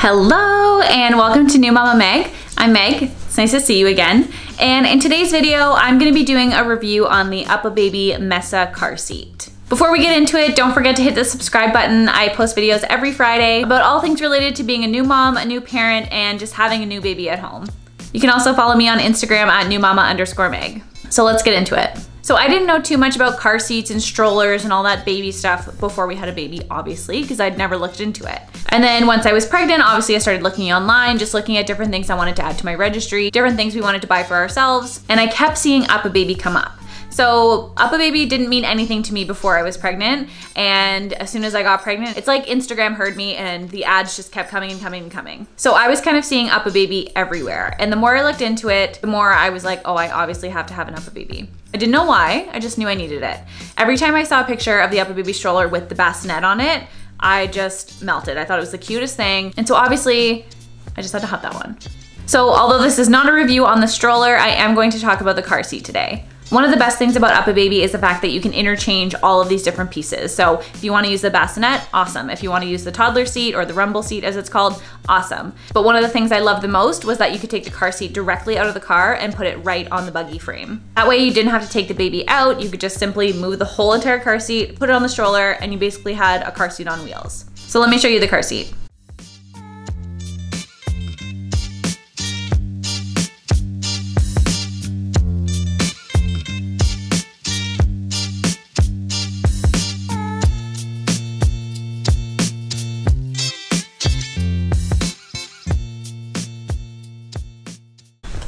Hello and welcome to New Mama Meg. I'm Meg, it's nice to see you again. And in today's video, I'm gonna be doing a review on the UPPAbaby Mesa car seat. Before we get into it, don't forget to hit the subscribe button. I post videos every Friday about all things related to being a new mom, a new parent, and just having a new baby at home. You can also follow me on Instagram at newmama_meg. So let's get into it. So I didn't know too much about car seats and strollers and all that baby stuff before we had a baby, obviously, because I'd never looked into it. And then once I was pregnant, obviously I started looking online, just looking at different things I wanted to add to my registry, different things we wanted to buy for ourselves, and I kept seeing UPPAbaby come up. So UPPAbaby didn't mean anything to me before I was pregnant, and as soon as I got pregnant, it's like Instagram heard me and the ads just kept coming and coming and coming. So I was kind of seeing UPPAbaby everywhere, and the more I looked into it, the more I was like, oh, I obviously have to have an UPPAbaby. I didn't know why, I just knew I needed it. Every time I saw a picture of the UPPAbaby stroller with the bassinet on it, I just melted. I thought it was the cutest thing, and so obviously, I just had to have that one. So although this is not a review on the stroller, I am going to talk about the car seat today. One of the best things about UPPAbaby is the fact that you can interchange all of these different pieces. So if you want to use the bassinet, awesome. If you want to use the toddler seat or the rumble seat as it's called, awesome. But one of the things I loved the most was that you could take the car seat directly out of the car and put it right on the buggy frame. That way you didn't have to take the baby out. You could just simply move the whole entire car seat, put it on the stroller, and you basically had a car seat on wheels. So let me show you the car seat.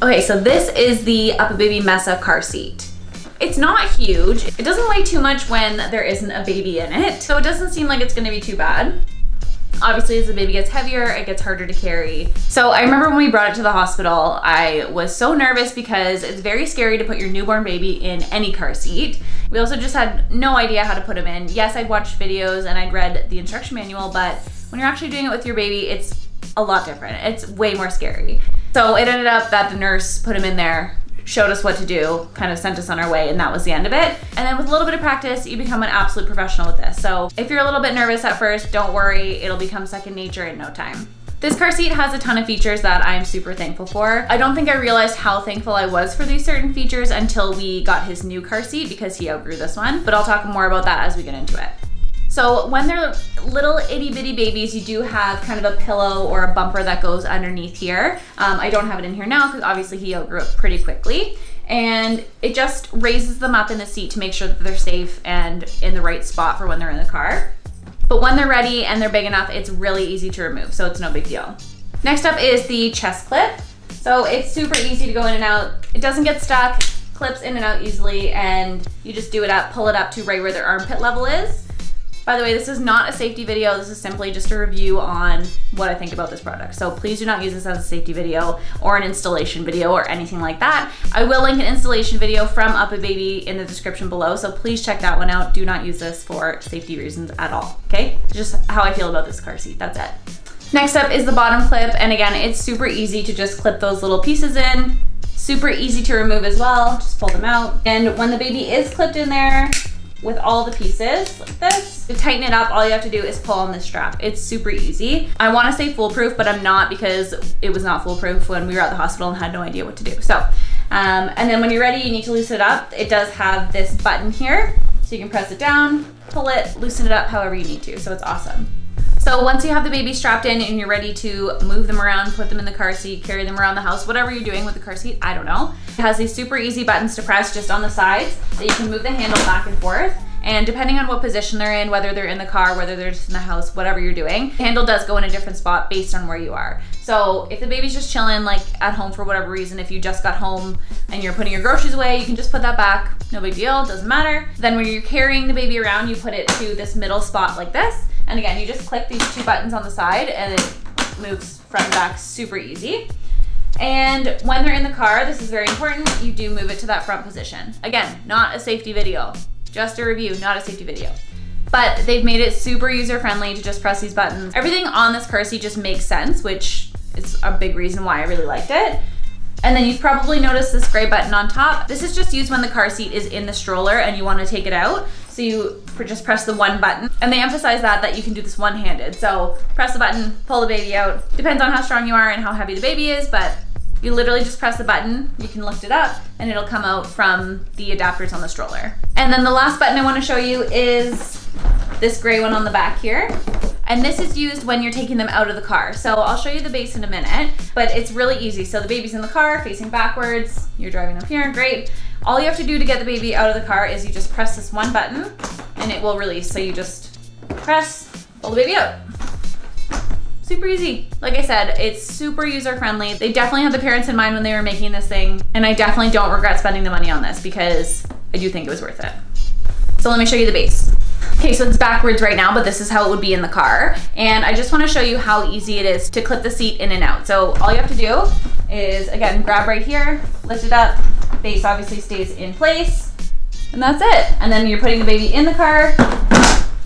Okay, so this is the UPPAbaby Mesa car seat. It's not huge. It doesn't weigh too much when there isn't a baby in it, so it doesn't seem like it's gonna be too bad. Obviously, as the baby gets heavier, it gets harder to carry. So I remember when we brought it to the hospital, I was so nervous because it's very scary to put your newborn baby in any car seat. We also just had no idea how to put him in. Yes, I'd watched videos and I'd read the instruction manual, but when you're actually doing it with your baby, it's a lot different. It's way more scary. So it ended up that the nurse put him in there, showed us what to do, kind of sent us on our way, and that was the end of it. And then with a little bit of practice, you become an absolute professional with this. So if you're a little bit nervous at first, don't worry, it'll become second nature in no time. This car seat has a ton of features that I'm super thankful for. I don't think I realized how thankful I was for these certain features until we got his new car seat because he outgrew this one, but I'll talk more about that as we get into it. So when they're little itty bitty babies, you do have kind of a pillow or a bumper that goes underneath here. I don't have it in here now because obviously he outgrew it pretty quickly. And it just raises them up in the seat to make sure that they're safe and in the right spot for when they're in the car. But when they're ready and they're big enough, it's really easy to remove, so it's no big deal. Next up is the chest clip. So it's super easy to go in and out. It doesn't get stuck, clips in and out easily, and you just do it up, pull it up to right where their armpit level is. By the way, this is not a safety video. This is simply just a review on what I think about this product. So please do not use this as a safety video or an installation video or anything like that. I will link an installation video from UPPAbaby in the description below, so please check that one out. Do not use this for safety reasons at all, okay? Just how I feel about this car seat, that's it. Next up is the bottom clip, and again, it's super easy to just clip those little pieces in. Super easy to remove as well, just pull them out. And when the baby is clipped in there, with all the pieces like this, to tighten it up, all you have to do is pull on this strap. It's super easy. I wanna say foolproof, but I'm not because it was not foolproof when we were at the hospital and had no idea what to do. So, and then when you're ready, you need to loosen it up. It does have this button here, so you can press it down, pull it, loosen it up however you need to, so it's awesome. So once you have the baby strapped in and you're ready to move them around, put them in the car seat, carry them around the house, whatever you're doing with the car seat, I don't know. It has these super easy buttons to press just on the sides that you can move the handle back and forth. And depending on what position they're in, whether they're in the car, whether they're just in the house, whatever you're doing, the handle does go in a different spot based on where you are. So if the baby's just chilling like at home for whatever reason, if you just got home and you're putting your groceries away, you can just put that back, no big deal, doesn't matter. Then when you're carrying the baby around, you put it to this middle spot like this. And again, you just click these two buttons on the side and it moves front and back super easy. And when they're in the car, this is very important, you do move it to that front position. Again, not a safety video. Just a review, not a safety video. But they've made it super user-friendly to just press these buttons. Everything on this car seat just makes sense, which is a big reason why I really liked it. And then you've probably noticed this gray button on top. This is just used when the car seat is in the stroller and you want to take it out. So you just press the one button. And they emphasize that you can do this one-handed. So press the button, pull the baby out. Depends on how strong you are and how heavy the baby is, but you literally just press the button, you can lift it up, and it'll come out from the adapters on the stroller. And then the last button I want to show you is this gray one on the back here. And this is used when you're taking them out of the car. So I'll show you the base in a minute, but it's really easy. So the baby's in the car, facing backwards, you're driving up here, great. All you have to do to get the baby out of the car is you just press this one button and it will release. So you just press, pull the baby out. Super easy. Like I said, it's super user friendly. They definitely had the parents in mind when they were making this thing, and I definitely don't regret spending the money on this because I do think it was worth it. So let me show you the base. Okay, so it's backwards right now, but this is how it would be in the car. And I just want to show you how easy it is to clip the seat in and out. So all you have to do is, again, grab right here, lift it up, base obviously stays in place, and that's it. And then you're putting the baby in the car.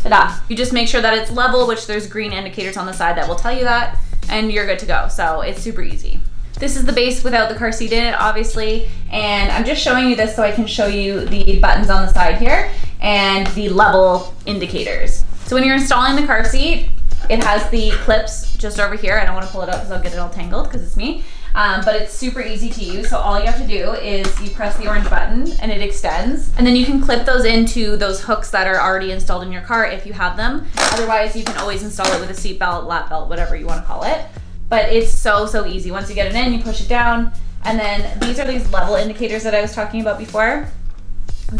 Ta-da. You just make sure that it's level, which there's green indicators on the side that will tell you that, and you're good to go. So it's super easy. This is the base without the car seat in it, obviously, and I'm just showing you this so I can show you the buttons on the side here and the level indicators. So when you're installing the car seat, it has the clips just over here. I don't want to pull it up because I'll get it all tangled because it's me. But it's super easy to use. So all you have to do is you press the orange button and it extends. And then you can clip those into those hooks that are already installed in your car if you have them. Otherwise, you can always install it with a seat belt, lap belt, whatever you want to call it. But it's so easy. Once you get it in, you push it down. And then these are these level indicators that I was talking about before.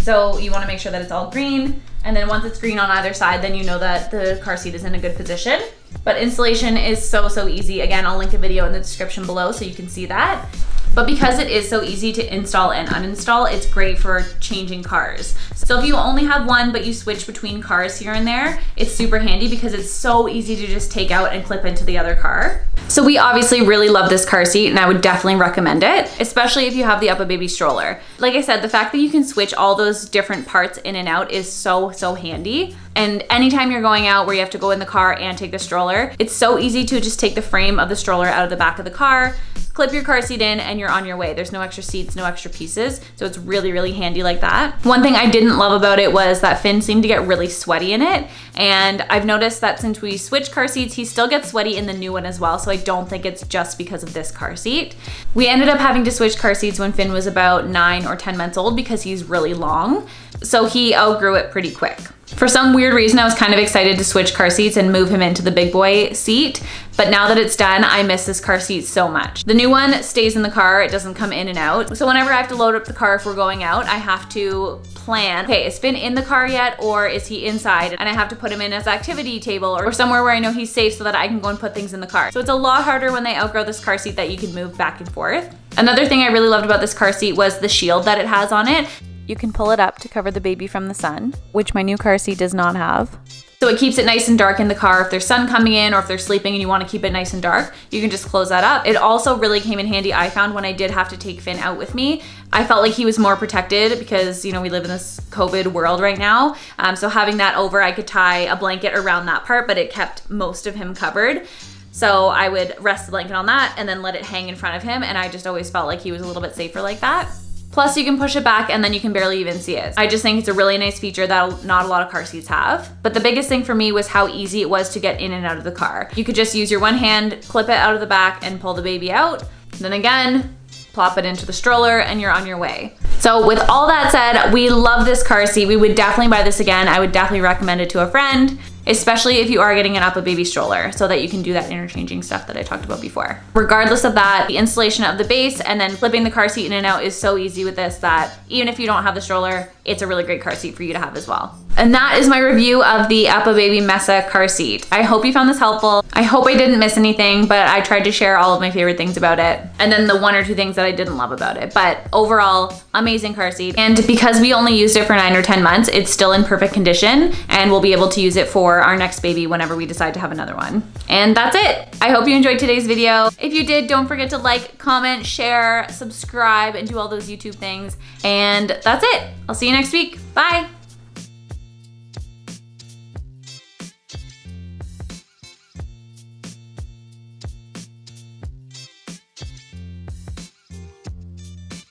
So you want to make sure that it's all green. And then once it's green on either side, then you know that the car seat is in a good position. But installation is so easy. Again, I'll link a video in the description below so you can see that. But because it is so easy to install and uninstall, it's great for changing cars. So if you only have one, but you switch between cars here and there, it's super handy because it's so easy to just take out and clip into the other car. So we obviously really love this car seat and I would definitely recommend it, especially if you have the UPPAbaby stroller. Like I said, the fact that you can switch all those different parts in and out is so handy. And anytime you're going out where you have to go in the car and take the stroller, it's so easy to just take the frame of the stroller out of the back of the car, clip your car seat in, and you're on your way. There's no extra seats, no extra pieces. So it's really handy like that. One thing I didn't love about it was that Finn seemed to get really sweaty in it. And I've noticed that since we switched car seats, he still gets sweaty in the new one as well. So I don't think it's just because of this car seat. We ended up having to switch car seats when Finn was about 9 or 10 months old because he's really long. So he outgrew it pretty quick. For some weird reason, I was kind of excited to switch car seats and move him into the big boy seat. But now that it's done, I miss this car seat so much. The new one stays in the car, it doesn't come in and out. So whenever I have to load up the car if we're going out, I have to plan, okay, is Finn in the car yet or is he inside? And I have to put him in his activity table or somewhere where I know he's safe so that I can go and put things in the car. So it's a lot harder when they outgrow this car seat that you can move back and forth. Another thing I really loved about this car seat was the shield that it has on it. You can pull it up to cover the baby from the sun, which my new car seat does not have. So it keeps it nice and dark in the car. If there's sun coming in or if they're sleeping and you want to keep it nice and dark, you can just close that up. It also really came in handy, I found, when I did have to take Finn out with me. I felt like he was more protected because, you know, we live in this COVID world right now. So having that over, I could tie a blanket around that part, but it kept most of him covered. So I would rest the blanket on that and then let it hang in front of him. And I just always felt like he was a little bit safer like that. Plus you can push it back and then you can barely even see it. I just think it's a really nice feature that not a lot of car seats have. But the biggest thing for me was how easy it was to get in and out of the car. You could just use your one hand, clip it out of the back and pull the baby out. Then again, plop it into the stroller and you're on your way. So with all that said, we love this car seat. We would definitely buy this again. I would definitely recommend it to a friend, especially if you are getting an UPPAbaby stroller so that you can do that interchanging stuff that I talked about before. Regardless of that, the installation of the base and then flipping the car seat in and out is so easy with this that even if you don't have the stroller, it's a really great car seat for you to have as well. And that is my review of the UPPAbaby Mesa car seat. I hope you found this helpful. I hope I didn't miss anything, but I tried to share all of my favorite things about it. And then the 1 or 2 things that I didn't love about it. But overall, amazing car seat. And because we only used it for 9 or 10 months, it's still in perfect condition and we'll be able to use it for our next baby whenever we decide to have another one. And that's it. I hope you enjoyed today's video. If you did, don't forget to like, comment, share, subscribe, and do all those YouTube things. And that's it. I'll see you next week. Bye.